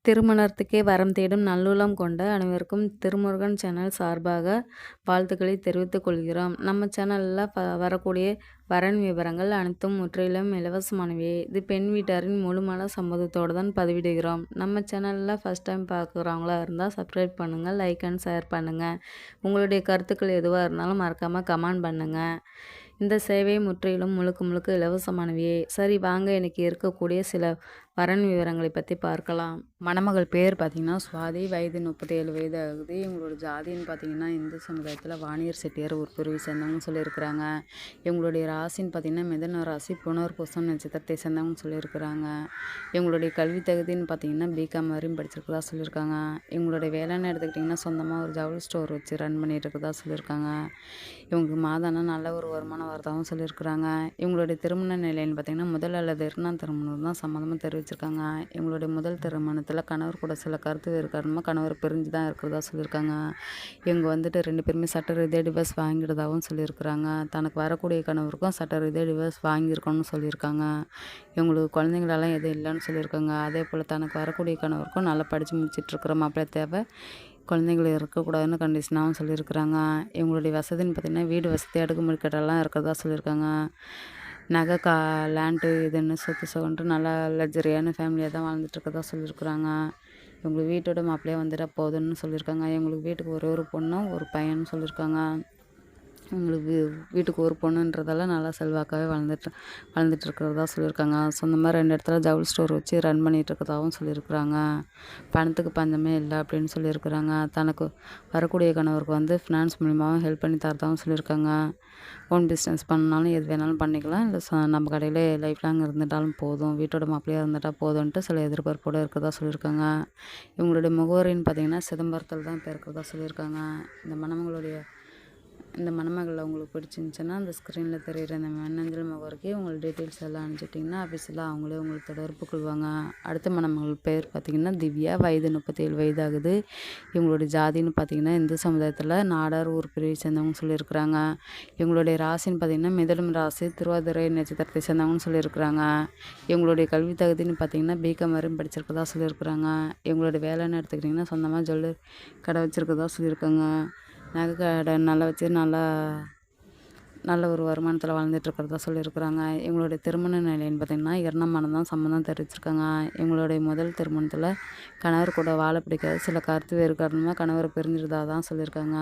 திருமணத்துக்கே வரம் தேடும் நல்லுள்ளம் கொண்ட அனைவருக்கும் திருமுருகன் சேனல் சார்பாக வாழ்த்துக்களை தெரிவித்துக் கொள்கிறோம். நம்ம சேனலில் வரக்கூடிய வரன் விவரங்கள் அனைத்தும் முற்றிலும் இலவசமானவை. இது பெண் வீட்டாரின் முழுமான சம்மதத்தோடு தான் பதிவிடுகிறோம். நம்ம சேனலில் ஃபஸ்ட் டைம் பார்க்குறவங்களா இருந்தால் சப்ஸ்கிரைப் பண்ணுங்கள், லைக் அண்ட் ஷேர் பண்ணுங்கள். உங்களுடைய கருத்துக்கள் எதுவாக இருந்தாலும் மறக்காமல் கமெண்ட் பண்ணுங்கள். இந்த சேவை முற்றிலும் முழுக்க இலவசமானவையே. சரி வாங்க, இன்றைக்கி இருக்கக்கூடிய சில வரன் விவரங்களை பற்றி பார்க்கலாம். மணமகள் பேர் பார்த்திங்கன்னா சுவாதி, வயது 37 வயது ஆகுது. இவங்களோட ஜாதின்னு பார்த்திங்கன்னா இந்து சமுதாயத்தில் வாணியர் செட்டியார் ஒரு பிரிவை சேர்ந்தவங்கன்னு சொல்லியிருக்கிறாங்க. இவங்களுடைய ராசின்னு பார்த்திங்கன்னா மிதன ராசி, புனர்பூசம் நட்சத்திரத்தை சேர்ந்தவங்கன்னு சொல்லியிருக்கிறாங்க. இவங்களுடைய கல்வி தகுதின்னு பார்த்திங்கன்னா பிகாம் வரையும் படிச்சிருக்கிறதா சொல்லியிருக்காங்க. இவங்களுடைய வேலைன்னு எடுத்துக்கிட்டிங்கன்னா சொந்தமாக ஒரு ஜவுளி ஸ்டோர் வச்சு ரன் பண்ணிட்டு இருக்கிறதா சொல்லியிருக்காங்க. இவங்களுக்கு மாதானா நல்ல ஒரு வருமானம் வரதாகவும் சொல்லியிருக்கிறாங்க. இவங்களுடைய திருமண நிலைன்னு பார்த்திங்கன்னா முதல் அல்லது இரண்டாம் திருமணம் தான் சம்மந்தமாக தெரிவிச்சிருக்காங்க. இவங்களுடைய முதல் திருமணத்தில் கணவர் கூட சில கருத்து வேறுகாரணமாக கணவர் பிரிஞ்சு தான் இருக்கிறதா சொல்லியிருக்காங்க. இவங்க வந்துட்டு 2 பேருமே சட்ட ரீதியாக டிவோர்ஸ் வாங்கிடுறதாகவும் சொல்லியிருக்கிறாங்க. தனக்கு வரக்கூடிய கணவருக்கும் சட்ட ரீதியாக டிவோர்ஸ் வாங்கியிருக்கணும்னு சொல்லியிருக்காங்க. இவங்களுக்கு குழந்தைங்களெல்லாம் எதுவும் இல்லைன்னு சொல்லியிருக்காங்க. அதே போல் தனக்கு வரக்கூடிய கணவருக்கும் நல்லா படித்து முடிச்சிட்ருக்கிற மாப்பிள்ளை தேவை, குழந்தைகள் இருக்கக்கூடாதுன்னு கண்டிஷனாகவும் சொல்லியிருக்கிறாங்க. இவங்களுடைய வசதின்னு பார்த்திங்கன்னா வீடு வசதி, அடுக்குமுறை கட்டெல்லாம் இருக்கிறதா சொல்லியிருக்காங்க. நகை லேண்டு இதுன்னு சொத்து சுகன்ட்டு நல்லா லக்ஸரியான ஃபேமிலியாக தான் வாழ்ந்துட்டுருக்கதா சொல்லியிருக்கிறாங்க. இவங்களுக்கு வீட்டோட மாப்பிள்ளையாக வந்துட்டால் போதும்னு சொல்லியிருக்காங்க. இவங்களுக்கு வீட்டுக்கு ஒரே ஒரு பொண்ணும் ஒரு பையன்னு சொல்லியிருக்காங்க. இவங்களுக்கு வீட்டுக்கு ஒரு பொண்ணுன்றதால நல்லா செல்வாக்காகவே வளர்ந்துட்டு இருக்கிறதா சொல்லியிருக்காங்க. சொந்தமாக 2 இடத்துல ஜவுளி ஸ்டோர் வச்சு ரன் பண்ணிகிட்டு இருக்கிறதாகவும் சொல்லியிருக்கிறாங்க. பணத்துக்கு பஞ்சமே இல்லை அப்படின்னு சொல்லியிருக்கிறாங்க. தனக்கு வரக்கூடிய கணவருக்கு ஃபினான்ஸ் மூலியமாகவும் ஹெல்ப் பண்ணி தரதாகவும் சொல்லியிருக்காங்க. ஓன் பிஸ்னஸ் பண்ணாலும் எது வேணாலும் பண்ணிக்கலாம், இல்லை நம்ம கடையில் லைஃப் லாங் இருந்துட்டாலும் போதும், வீட்டோட மாப்பிள்ளையாக இருந்துட்டால் போதும்ன்ட்டு சில எதிர்பார்ப்போடு இருக்கிறதா சொல்லியிருக்காங்க. இவங்களுடைய முகவரின்னு பார்த்திங்கன்னா சிதம்பரத்தில் தான் இப்போ இருக்கிறதா சொல்லியிருக்காங்க. இந்த மணமகளில் உங்களுக்கு பிடிச்சிருந்துச்சுன்னா அந்த ஸ்க்ரீனில் தெரிகிற இந்த மின்னஞ்சல் முகவரிக்கு உங்கள் டீட்டெயில்ஸ் எல்லாம் அனுப்பிச்சிட்டிங்கன்னா ஆஃபீஸில் அவங்களே உங்களுக்கு தொடர்பு கொள்வாங்க. அடுத்த மணமகள் பேர் பார்த்திங்கன்னா திவ்யா, வயது 37 வயது ஆகுது. இவங்களுடைய ஜாதின்னு பார்த்திங்கன்னா இந்து சமுதாயத்தில் நாடார் ஊர் பிரிவை சேர்ந்தவங்க சொல்லியிருக்கிறாங்க. இவங்களுடைய ராசின்னு பார்த்திங்கன்னா மிதனம் ராசி, திருவாதிரை நட்சத்திரத்தை சேர்ந்தவங்கன்னு சொல்லியிருக்கிறாங்க. இவங்களுடைய கல்வி தகுதின்னு பார்த்திங்கன்னா பிகாம் வரையும் படிச்சிருக்கதா சொல்லியிருக்கிறாங்க. இவங்களுடைய வேலைன்னு எடுத்துக்கிட்டிங்கன்னா சொந்தமாக ஜுவல்லரி கடை வச்சுருக்கதா சொல்லியிருக்காங்க. நகை கடை நல்லா வச்சு நல்ல ஒரு வருமானத்தில் வாழ்ந்துட்டுருக்கிறதா சொல்லியிருக்கிறாங்க. இவங்களுடைய திருமண நிலைன்னு பார்த்திங்கன்னா 2ஆம் மனம் தான் சம்மந்தம் தெரிவிச்சிருக்காங்க. இவங்களுடைய முதல் திருமணத்தில் கணவர் கூட வாழ பிடிக்காது, சில கருத்து வேறு காரணமாக கணவரை பிரிஞ்சிருந்தா தான் சொல்லியிருக்காங்க.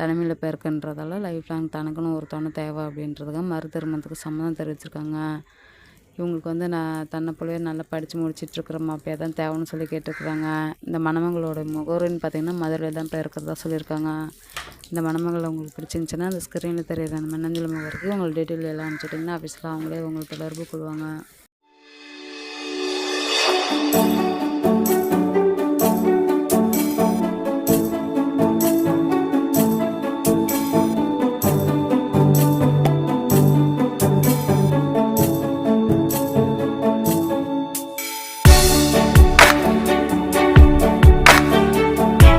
தனிமையில் பேருக்குன்றதால லைஃப் லாங் தனக்குன்னு ஒரு துணை தேவை அப்படின்றதுக்காக மறு திருமணத்துக்கு சம்மதம் தெரிவிச்சிருக்காங்க. இவங்களுக்கு நான் தன்னை போலவே நல்லா படித்து முடிச்சிட்ருக்கிற மாப்பிள்ளையாக தான் தேவைன்னு சொல்லி கேட்டுருக்குறாங்க. இந்த மணமகளோட முகவரின்னு பார்த்திங்கன்னா மதுரையில் தான் இப்போ இருக்கிறதா சொல்லியிருக்காங்க. இந்த மணமகள் உங்களுக்கு பிடிச்சிருந்துச்சின்னா அந்த ஸ்க்ரீனில் தெரியுற அந்த மின்னஞ்சல் முகவரிக்கு உங்கள் டீட்டெயில் எல்லாம் அனுப்பிச்சிட்டிங்கன்னா ஆஃபீஸில் அவங்களே உங்களுக்கு தொடர்பு கொள்வாங்க.